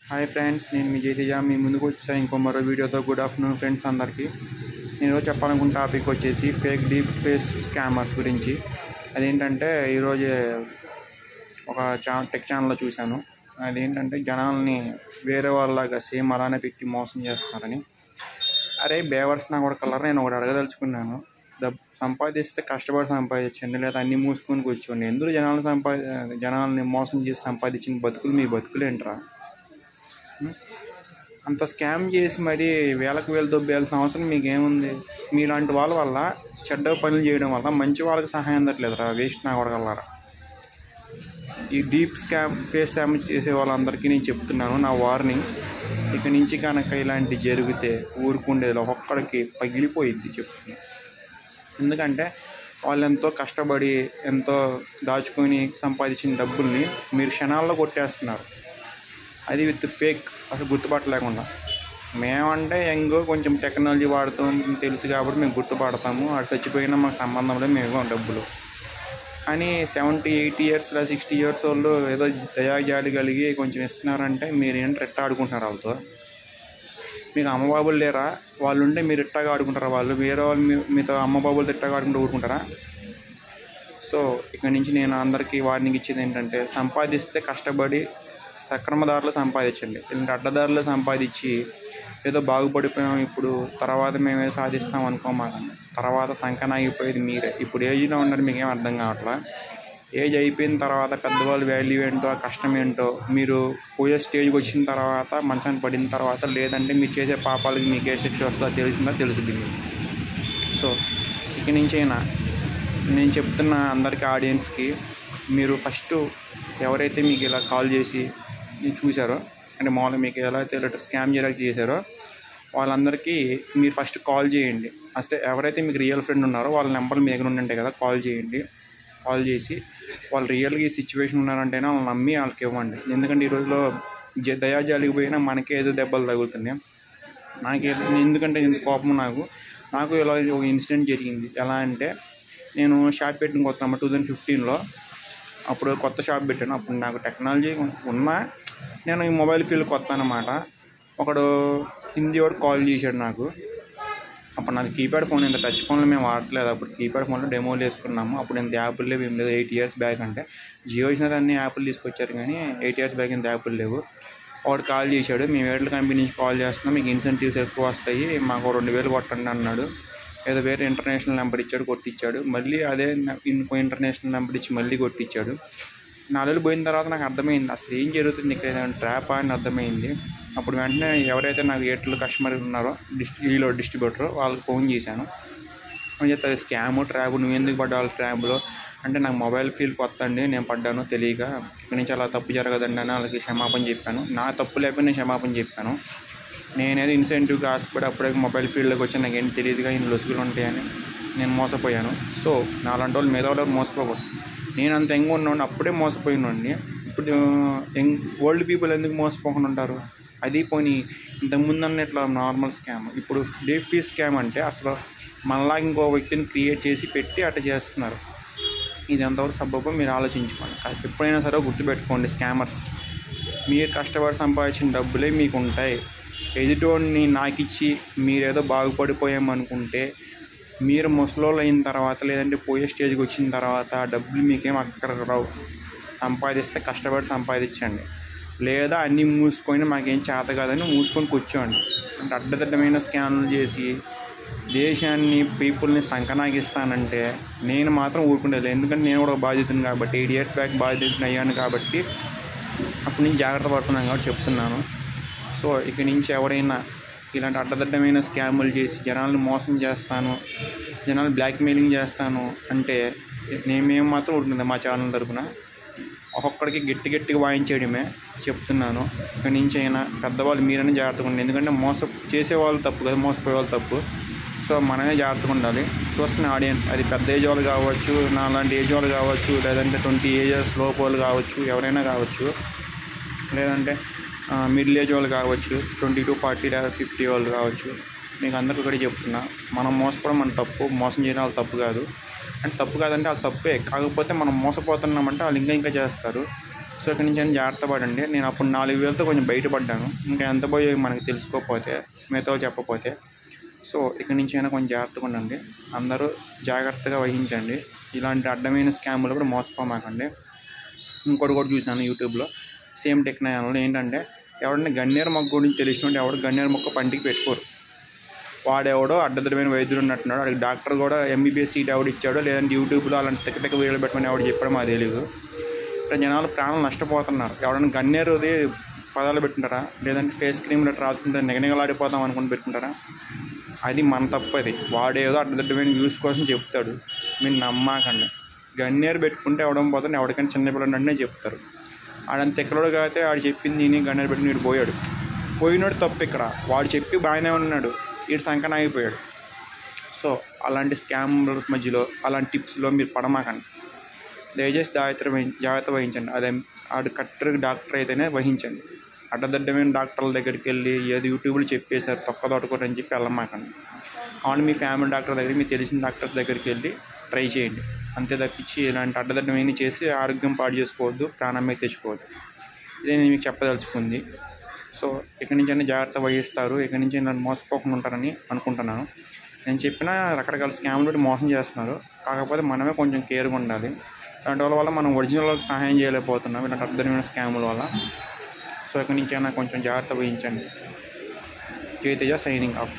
Hi friends, నేను మీ జయతేజ మీ ముందుకు వచ్చాను ఇంకో మరో వీడియోతో. గుడ్ ఆఫ్టర్నూన్ ఫ్రెండ్స్ అందరికీ. నేను ఈరోజు చెప్పాలనుకున్న టాపిక్ వచ్చేసి ఫేక్ డీప్ ఫేస్ స్కామర్స్ గురించి. అదేంటంటే ఈరోజు ఒక టెక్ ఛానల్లో చూశాను. అదేంటంటే జనాల్ని వేరే వాళ్ళలాగా సేమ్ అలానే పెట్టి మోసం చేస్తున్నారని. అరే బేవర్స్ నా కూడా కలర్ నేను ఒకటి అడగదలుచుకున్నాను. సంపాదిస్తే కష్టపడి సంపాదించండి, లేదా అన్నీ మూసుకొని కూర్చోండి. ఎందుకు జనాల్ని మోసం చేసి సంపాదించిన బతుకులు మీ బతుకులేంట్రా? అంత స్కామ్ చేసి మరి వేలకు వేలు దొబ్బేయాల్సిన అవసరం మీకేముంది? మీలాంటి వాళ్ళ వల్ల చెడ్డ పనులు చేయడం వల్ల మంచి వాళ్ళకి సహాయం అందట్లేదురా, వేస్ట్ నా కొడగలరా. ఈ డీప్ ఫేస్ స్కామ్ చేసే వాళ్ళందరికీ నేను చెప్తున్నాను, నా వార్నింగ్. ఇక నుంచి కనుక ఇలాంటివి జరిగితే ఊరుకుండేది ఒక్కొక్కడికి పగిలిపోయింది చెప్తున్నాను. ఎందుకంటే వాళ్ళు ఎంతో కష్టపడి ఎంతో దాచుకొని సంపాదించిన డబ్బుల్ని మీరు క్షణాల్లో కొట్టేస్తున్నారు. అది విత్ ఫేక్, అసలు గుర్తుపట్టలేకుండా. మేమంటే కొంచెం టెక్నాలజీ వాడుతాం తెలుసు కాబట్టి మేము గుర్తుపడతాము. అది చచ్చిపోయినా మాకు సంబంధం లేదు, మేము డబ్బులు. కానీ 70, 80 ఇయర్స్ 60 ఇయర్స్ వాళ్ళు ఏదో దయాజాలి కలిగి కొంచెం ఇస్తున్నారంటే మీరు ఏంటి రెట్ట ఆడుకుంటున్నారు వాళ్ళతో? మీకు అమ్మబాబులు లేరా? వాళ్ళు ఉంటే మీరు ఇట్టగా ఆడుకుంటారా? వాళ్ళు వేరే వాళ్ళు మీతో అమ్మబాబులతో ఇట్టగా ఆడుకుంటూ ఊరుకుంటారా? సో ఇక్కడ నుంచి నేను అందరికీ వార్నింగ్ ఇచ్చేది ఏంటంటే, సంపాదిస్తే కష్టపడి సక్రమదారులు సంపాదించండి. ఇలాంటి అడ్డదారులు సంపాదించి ఏదో బాగుపడిపోయాం ఇప్పుడు తర్వాత మేమే సాధిస్తాం అనుకోమాకండి. తర్వాత సంకనాగిపోయేది మీరే. ఇప్పుడు ఏజ్లో ఉన్నారు, మీకేం అర్థం కావట్లా. ఏజ్ అయిపోయిన తర్వాత పెద్దవాళ్ళు వాల్యూ ఏంటో, ఆ కష్టం ఏంటో మీరు పోయే స్టేజ్కి వచ్చిన తర్వాత, మంచాన్ని పడిన తర్వాత, లేదంటే మీరు చేసే పాపాలకి మీకు ఏ శిక్ష వస్తుందో తెలుస్తుందో తెలుస్తుంది మీకు. సో ఇక నుంచైనా నేను చెప్తున్న అందరికీ ఆడియన్స్కి, మీరు ఫస్ట్ ఎవరైతే మీకు ఇలా కాల్ చేసి చూసారో, అంటే మామూలుగా మీకు ఎలా అయితే స్కామ్ చేయడానికి చేశారో వాళ్ళందరికీ మీరు ఫస్ట్ కాల్ చేయండి. అసలు ఎవరైతే మీకు రియల్ ఫ్రెండ్ ఉన్నారో వాళ్ళ నెంబర్లు మీ దగ్గర ఉంటాయి కదా, కాల్ చేయండి. కాల్ చేసి వాళ్ళు రియల్గా ఈ సిచ్యువేషన్ ఉన్నారంటేనే వాళ్ళని నమ్మి వాళ్ళకి ఇవ్వండి. ఎందుకంటే ఈ రోజులో దయాజాలికి పోయినా మనకే ఏదో దెబ్బలు తగులుతున్నాయి. ఎందుకంటే ఇంత కోపం నాకు ఇలా ఒక ఇన్సిడెంట్ జరిగింది. ఎలా అంటే, నేను షాప్ పెట్టిన కొత్త 2015లో అప్పుడు కొత్త షాప్ పెట్టాను. అప్పుడు నాకు టెక్నాలజీ ఉన్నా నేను ఈ మొబైల్ ఫీల్డ్ కొత్త అనమాట. ఒకడు హిందీ వాడు కాల్ చేశాడు నాకు. అప్పుడు నాకు కీప్యాడ్ ఫోన్, ఇంత టచ్ ఫోన్లో మేము వాడట్లేదు. అప్పుడు కీప్యాడ్ ఫోన్లో డెమోలు వేసుకున్నాము. అప్పుడు ఇంత యాప్లు లేవు, ఏం లేదు. 8 ఇయర్స్ బ్యాక్ అంటే జియో వచ్చినది అన్ని యాప్లు తీసుకొచ్చారు, కానీ 8 ఇయర్స్ బ్యాక్ ఇంత యాప్లు లేవు. వాడు కాల్ చేశాడు, మేము ఎయిర్టెల్ కంపెనీ నుంచి కాల్ చేస్తున్నాం, మీకు ఇన్సెంటివ్స్ ఎక్కువ వస్తాయి, మాకు 2000 కొట్టండి అన్నాడు. ఏదో వేరే ఇంటర్నేషనల్ నెంబర్ ఇచ్చాడు, కొట్టించాడు. మళ్ళీ అదే ఇంకో ఇంటర్నేషనల్ నెంబర్ ఇచ్చి మళ్ళీ కొట్టించాడు. 4 రోజులు పోయిన తర్వాత నాకు అర్థమైంది అసలు ఏం జరుగుతుంది ఇక్కడ, ఏదైనా ట్రాపా అని అర్థమైంది. అప్పుడు వెంటనే ఎవరైతే నాకు ఎయిర్టెల్ కస్టమర్ ఉన్నారో డిస్ట్రిబ్యూటర్ వాళ్ళకి ఫోన్ చేశాను. అని చెప్తే అది స్కాము, ట్రాప్, నువ్వు ఎందుకు పడ్డావు ట్రాప్లో అంటే, నాకు మొబైల్ ఫీల్డ్ కొత్త అండి, నేను పడ్డాను తెలియక, ఇక్కడి నుంచి అలా తప్పు జరగదండి అని వాళ్ళకి క్షమాపణ చెప్పాను. నా తప్పు లేకపోతే నేను క్షమాపణ చెప్పాను. నేనేదో ఇన్సెంటివ్కి ఆశపడి అప్పుడే మొబైల్ ఫీల్డ్లోకి వచ్చి నాకు ఏంటి తెలియదుగా ఇన్ని లొసుగులు ఉంటాయని నేను మోసపోయాను. సో నాలాంటి వాళ్ళు మీద వాళ్ళు మోసపోకూడదు. నేను అంత యంగ్ ఉన్నాను, అప్పుడే మోసపోయినండి. ఇప్పుడు ఓల్డ్ పీపుల్ ఎందుకు మోసపోకుండా ఉంటారు? అది పోనీ ఇంతకుముందు అన్నట్లా నార్మల్ స్కామ్. ఇప్పుడు డీప్ ఫేస్ స్కామ్ అంటే అసలు మనలా ఇంకో వ్యక్తిని క్రియేట్ చేసి పెట్టి అట్లా చేస్తున్నారు. ఇది ఎంతవరకు సబ్బు మీరు ఆలోచించుకోండి. ఎప్పుడైనా సరే గుర్తుపెట్టుకోండి, స్కామర్స్ మీరు కష్టపడి సంపాదించిన డబ్బులే మీకు ఉంటాయి. ఎదుటోడిని నాకు ఇచ్చి మీరేదో బాగుపడిపోయామనుకుంటే, మీరు ముసలోళ్ళు అయిన తర్వాత, లేదంటే పోయే స్టేజ్కి వచ్చిన తర్వాత ఆ డబ్బులు మీకేం అక్కడికి రావు. సంపాదిస్తే కష్టపడి సంపాదించండి, లేదా అన్నీ మూసుకొని మాకేం చేత కాదని మూసుకొని కూర్చోండి. అంటే అడ్డదిడ్డమైన స్కాన్లు చేసి దేశాన్ని, పీపుల్ని సంకనాగిస్తానంటే నేను మాత్రం ఊరుకుండేది. ఎందుకంటే నేను కూడా బాధ్యతను కాబట్టి, 8 ఇయర్స్ బ్యాక్ బాధ్యతను అయ్యాను కాబట్టి అప్పుడు నేను జాగ్రత్త పడుతున్నాను కాబట్టి చెప్తున్నాను. సో ఇక నుంచి ఎవరైనా ఇలాంటి అడ్డదిడ్డమైన స్కాములు చేసి జనాలను మోసం చేస్తాను, జనాలు బ్లాక్మెయిలింగ్ చేస్తాను అంటే మేము మాత్రం ఉంటుంది. మా ఛానల్ తరపున ఒక్కొక్కడికి గట్టిగా వాయించేయడమే చెప్తున్నాను. ఇక్కడి నుంచి అయినా పెద్దవాళ్ళు మీరైనా జాగ్రత్తగా ఉండండి. ఎందుకంటే చేసేవాళ్ళు తప్పు కదా, మోసపోయేవాళ్ళు తప్పు. సో మనమే జాగ్రత్తగా ఉండాలి. చూస్తున్న ఆడియన్స్, అది పెద్ద ఏజ్ వాళ్ళు కావచ్చు, నా లాంటి ఏజ్ వాళ్ళు కావచ్చు, లేదంటే 20 ఇయర్స్ లోపు వాళ్ళు కావచ్చు, ఎవరైనా కావచ్చు, లేదంటే మిడిల్ ఏజ్ వాళ్ళు కావచ్చు, 20 to 40 లేదా 50 వాళ్ళు కావచ్చు. మీకు అందరికీ ఒకటి చెప్తున్నా, మనం మోసపోవడం మన తప్పు, మోసం చేయడం వాళ్ళ తప్పు కాదు. అంటే తప్పు కాదంటే వాళ్ళు తప్పే, కాకపోతే మనం మోసపోతున్నామంటే వాళ్ళు ఇంకా చేస్తారు. సో ఇక్కడి నుంచి అయినా జాగ్రత్త పడండి. నేను అప్పుడు 4,000తో కొంచెం బయటపడ్డాను. ఇంకా ఎంత పోయో మనకు తెలుసుకోకపోతే, మిగతా చెప్పకపోతే. సో ఇక్కడి నుంచి అయినా కొంచెం జాగ్రత్తగా ఉండండి. అందరూ జాగ్రత్తగా వహించండి. ఇలాంటి అడ్డమైన స్కాములు కూడా మోసపోమాకండి. ఇంకోటి కూడా చూశాను యూట్యూబ్లో, సేమ్ టెక్నాలజీలో ఏంటంటే, ఎవడన్నా గన్నేరు మొక్క గురించి తెలిసినట్టు ఎవడు గన్నేరు మొక్క పంటికి పెట్టుకోరు. వాడెవడో అడ్డదడమైన వైద్యుడు ఉన్నట్టున్నాడు. వాడికి డాక్టర్ కూడా ఎంబీబీఎస్ సీట్ ఎవడు ఇచ్చాడో, లేదంటే యూట్యూబ్లో అలాంటి తిక్క వీడియోలు పెట్టుకుని ఎవడు చెప్పాడో మాకు తెలియదు. ఇక్కడ జనాలు ప్రాణాలు నష్టపోతున్నారు. ఎవడన్నా గన్నేరుది పదాలు పెట్టుకుంటారా, లేదంటే ఫేస్ క్రీమ్ లెటర్ రాసుకుంటే నిగనిగలాడిపోతాం అనుకుని పెట్టుకుంటారా? అది మన తప్పది. వాడేదో అడ్డదడ్డమైన వ్యూస్ కోసం చెప్తాడు, మీరు నమ్మాకండి. గన్నేరు పెట్టుకుంటే ఎవడం పోతాడు, ఎవరికైనా చిన్నపిల్లలు అంటే చెప్తారు. ఆడంత ఎక్కడోడు కాబట్టి ఆడు చెప్పింది నేను గన్నేరు పెట్టుకుని వీడు పోయినాడు తప్పు. ఇక్కడ వాడు చెప్పి బాగానే ఉన్నాడు, వీడు సంకన ఆగిపోయాడు. సో అలాంటి స్కామ్ల మధ్యలో అలాంటి టిప్స్లో మీరు పడమాకండి. దయచేసి జాగ్రత్త వహించండి. అదే ఆడు కరెక్ట్ డాక్టర్ అయితేనే వహించండి. అడ్డదడ్డమైన డాక్టర్ల దగ్గరికి వెళ్ళి ఏదో యూట్యూబ్లో చెప్పేశారు తొక్కదొట్టుకోరని చెప్పి వెళ్ళమాకండి. కాబట్టి మీ ఫ్యామిలీ డాక్టర్ దగ్గర, మీకు తెలిసిన డాక్టర్స్ దగ్గరికి వెళ్ళి ట్రై చేయండి. అంతే తప్పించి ఇలాంటి అడ్డదడ్డమైన చేసి ఆరోగ్యం పాడు చేసుకోవద్దు, ప్రాణం మీద తెచ్చుకోవద్దు. ఇదే నేను మీకు చెప్పదలుచుకుంది. సో ఇక్కడి నుంచి అయినా జాగ్రత్త వహిస్తారు, ఇక్కడి నుంచి నన్ను మోసపోకుండా ఉంటారని అనుకుంటున్నాను. నేను చెప్పిన రకరకాల స్కామ్లు పెట్టి మోసం చేస్తున్నారు. కాకపోతే మనమే కొంచెం కేర్గా ఉండాలి. ఇలాంటి వాళ్ళ వల్ల మనం ఒరిజినల్ వాళ్ళకి సహాయం చేయలేకపోతున్నాం, ఇలాంటి అర్థమైన స్కాముల వల్ల. సో ఇక్కడి నుంచి అయినా కొంచెం జాగ్రత్త వహించండి. జై తేజ సైనింగ్ ఆఫ్.